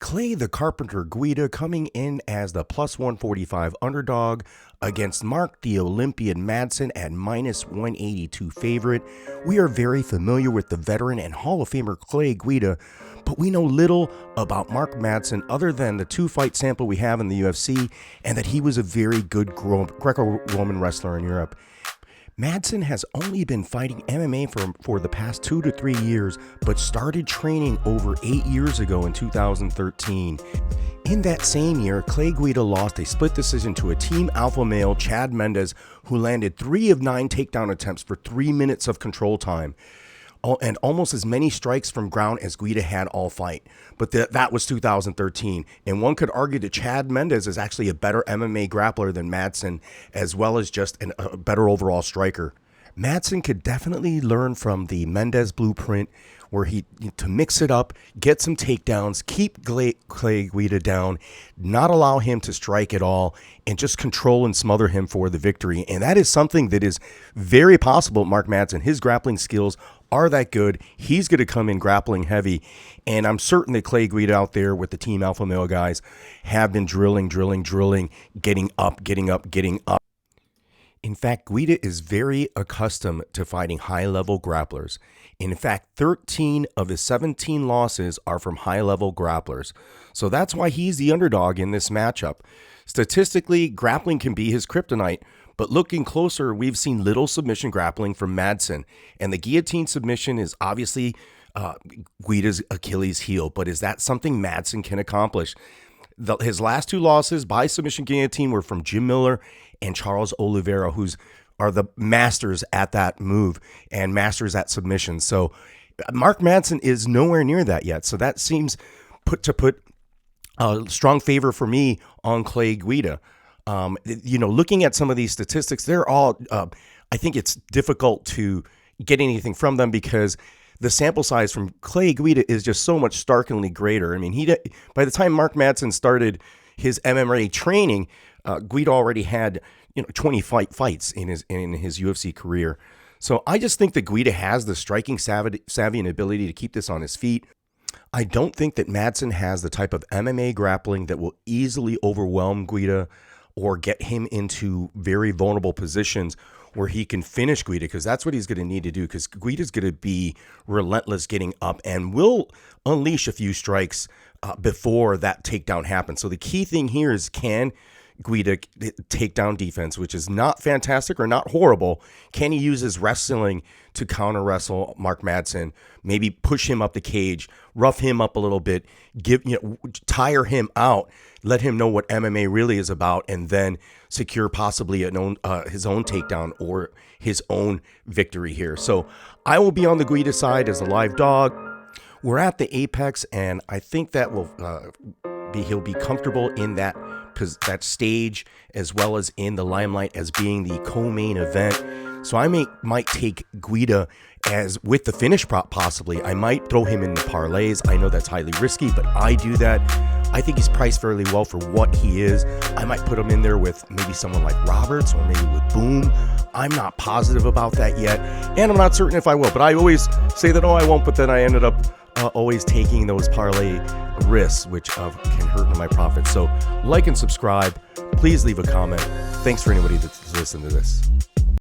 Clay the Carpenter Guida coming in as the plus 145 underdog against Mark the Olympian Madsen at minus 182 favorite. We are very familiar with the veteran and Hall of Famer Clay Guida, but we know little about Mark Madsen other than the 2-fight sample we have in the UFC and that he was a very good Greco-Roman wrestler in Europe. Madsen has only been fighting MMA for the past 2 to 3 years, but started training over 8 years ago in 2013. In that same year, Clay Guida lost a split decision to a team alpha male, Chad Mendes, who landed 3 of 9 takedown attempts for 3 minutes of control time, and almost as many strikes from ground as Guida had all fight. But that was 2013, and one could argue that Chad Mendes is actually a better MMA grappler than Madsen, as well as just a better overall striker. Madsen could definitely learn from the Mendes blueprint, where to mix it up, get some takedowns, keep Clay Guida down, not allow him to strike at all, and just control and smother him for the victory. And that is something that is very possible at Mark Madsen. His grappling skills are that good. He's going to come in grappling heavy, and I'm certain that Clay Guida out there with the team alpha male guys have been drilling, getting up. In fact, Guida is very accustomed to fighting high-level grapplers. In fact, 13 of his 17 losses are from high-level grapplers. So that's why he's the underdog in this matchup. Statistically, grappling can be his kryptonite, but looking closer, we've seen little submission grappling from Madsen. And the guillotine submission is obviously Guida's Achilles heel, but is that something Madsen can accomplish? His last 2 losses by submission guillotine were from Jim Miller and Charles Oliveira, who are the masters at that move and masters at submission. So Mark Madsen is nowhere near that yet. So that seems to put a strong favor for me on Clay Guida. Looking at some of these statistics, they're all, I think it's difficult to get anything from them because the sample size from Clay Guida is just so much starkly greater. I mean, by the time Mark Madsen started his MMA training, Guida already had 20 fights in his UFC career. So I just think that Guida has the striking savvy and ability to keep this on his feet. I don't think that Madsen has the type of MMA grappling that will easily overwhelm Guida or get him into very vulnerable positions where he can finish Guida, because that's what he's going to need to do, because Guida's going to be relentless getting up and will unleash a few strikes before that takedown happens. So the key thing here is, can Guida takedown defense, which is not fantastic or not horrible, can he use his wrestling to counter wrestle Mark Madsen, maybe push him up the cage, rough him up a little bit, tire him out, let him know what MMA really is about, and then secure possibly his own takedown or his own victory here. So I will be on the Guida side as a live dog. We're at the apex, and I think that he'll be comfortable in that stage, as well as in the limelight as being the co-main event. So I might take Guida as with the finish prop possibly. I might throw him in the parlays. I know that's highly risky, but I do that. I think he's priced fairly well for what he is. I might put him in there with maybe someone like Roberts or maybe with Boom. I'm not positive about that yet, and I'm not certain if I will, but I always say that, I won't, but then I ended up always taking those parlay risks, which can hurt my profits. So like and subscribe. Please leave a comment. Thanks for anybody that's listened to this.